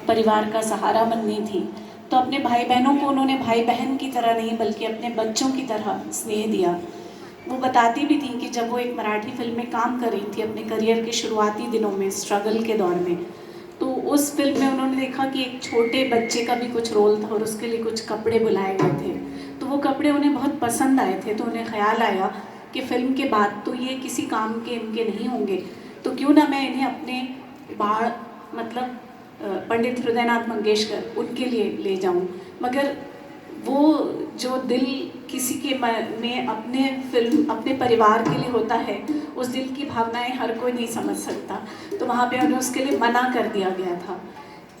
परिवार का सहारा बननी थी, तो अपने भाई बहनों को उन्होंने भाई बहन की तरह नहीं बल्कि अपने बच्चों की तरह स्नेह दिया। वो बताती भी थी कि जब वो एक मराठी फिल्म में काम कर रही थी अपने करियर के शुरुआती दिनों में, स्ट्रगल के दौर में, तो उस फिल्म में उन्होंने देखा कि एक छोटे बच्चे का भी कुछ रोल था और उसके लिए कुछ कपड़े बुलाए गए थे। तो वो कपड़े उन्हें बहुत पसंद आए थे, तो उन्हें ख्याल आया कि फ़िल्म के बाद तो ये किसी काम के इनके नहीं होंगे, तो क्यों ना मैं इन्हें अपने बाढ़ मतलब पंडित हृदयनाथ मंगेशकर उनके लिए ले जाऊं। मगर वो जो दिल किसी के में अपने फिल्म अपने परिवार के लिए होता है, उस दिल की भावनाएं हर कोई नहीं समझ सकता, तो वहाँ पे उन्हें उसके लिए मना कर दिया गया था।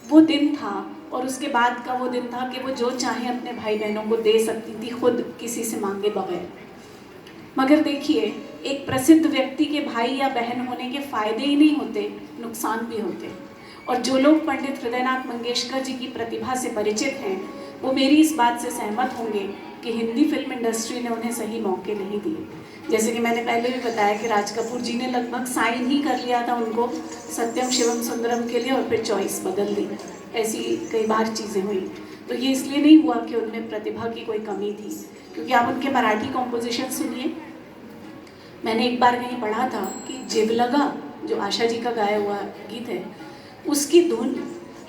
वो दिन था और उसके बाद का वो दिन था कि वो जो चाहे अपने भाई बहनों को दे सकती थी, खुद किसी से मांगे बगैर। मगर देखिए, एक प्रसिद्ध व्यक्ति के भाई या बहन होने के फायदे ही नहीं होते, नुकसान भी होते। और जो लोग पंडित हृदयनाथ मंगेशकर जी की प्रतिभा से परिचित हैं, वो मेरी इस बात से सहमत होंगे कि हिंदी फिल्म इंडस्ट्री ने उन्हें सही मौके नहीं दिए। जैसे कि मैंने पहले भी बताया कि राज कपूर जी ने लगभग साइन ही कर लिया था उनको सत्यम शिवम सुंदरम के लिए और फिर चॉइस बदल दी। ऐसी कई बार चीज़ें हुई। तो ये इसलिए नहीं हुआ कि उनमें प्रतिभा की कोई कमी थी, क्योंकि आप उनके मराठी कॉम्पोजिशन सुनिए। मैंने एक बार कहीं पढ़ा था कि जिवलगा, जो आशा जी का गाया हुआ गीत है, उसकी धुन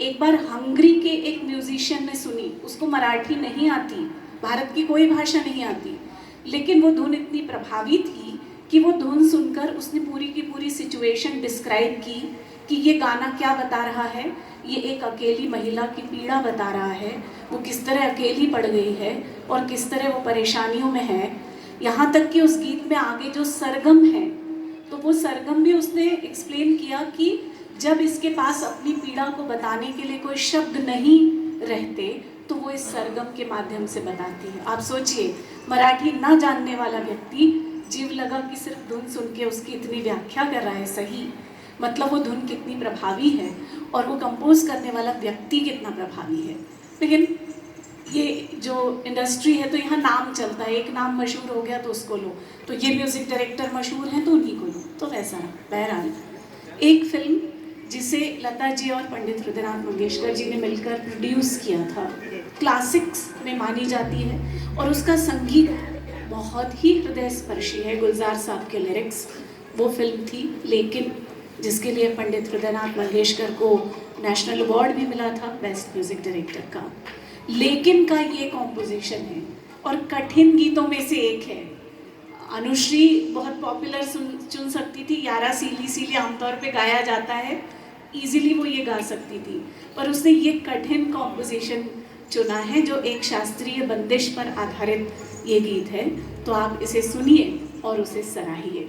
एक बार हंगरी के एक म्यूजिशियन ने सुनी। उसको मराठी नहीं आती, भारत की कोई भाषा नहीं आती, लेकिन वो धुन इतनी प्रभावी थी कि वो धुन सुनकर उसने पूरी की पूरी सिचुएशन डिस्क्राइब की कि ये गाना क्या बता रहा है। ये एक अकेली महिला की पीड़ा बता रहा है, वो किस तरह अकेली पड़ गई है और किस तरह वो परेशानियों में है। यहाँ तक कि उस गीत में आगे जो सरगम है, तो वो सरगम भी उसने एक्सप्लेन किया कि जब इसके पास अपनी पीड़ा को बताने के लिए कोई शब्द नहीं रहते, तो वो इस सरगम के माध्यम से बताती है। आप सोचिए, मराठी ना जानने वाला व्यक्ति जीव लगा कि सिर्फ धुन सुन के उसकी इतनी व्याख्या कर रहा है, सही मतलब वो धुन कितनी प्रभावी है और वो कंपोज करने वाला व्यक्ति कितना प्रभावी है। लेकिन ये जो इंडस्ट्री है, तो यहाँ नाम चलता है, एक नाम मशहूर हो गया तो उसको लो, तो ये म्यूजिक डायरेक्टर मशहूर हैं तो उन्हीं को लो, तो वैसा। बहरहाल, एक फिल्म जिसे लता जी और पंडित हृदयनाथ मंगेशकर जी ने मिलकर प्रोड्यूस किया था, क्लासिक्स में मानी जाती है और उसका संगीत बहुत ही हृदय स्पर्शी है, गुलजार साहब के लिरिक्स। वो फिल्म थी लेकिन, जिसके लिए पंडित हृदयनाथ मंगेशकर को नेशनल अवार्ड भी मिला था बेस्ट म्यूजिक डायरेक्टर का। लेकिन का ये कॉम्पोजिशन है और कठिन गीतों में से एक है। अनुश्री बहुत पॉपुलर चुन सकती थी, यारा सीली सीली आमतौर पे गाया जाता है, इजीली वो ये गा सकती थी, पर उसने ये कठिन कॉम्पोजिशन चुना है जो एक शास्त्रीय बंदिश पर आधारित ये गीत है। तो आप इसे सुनिए और उसे सराहिए।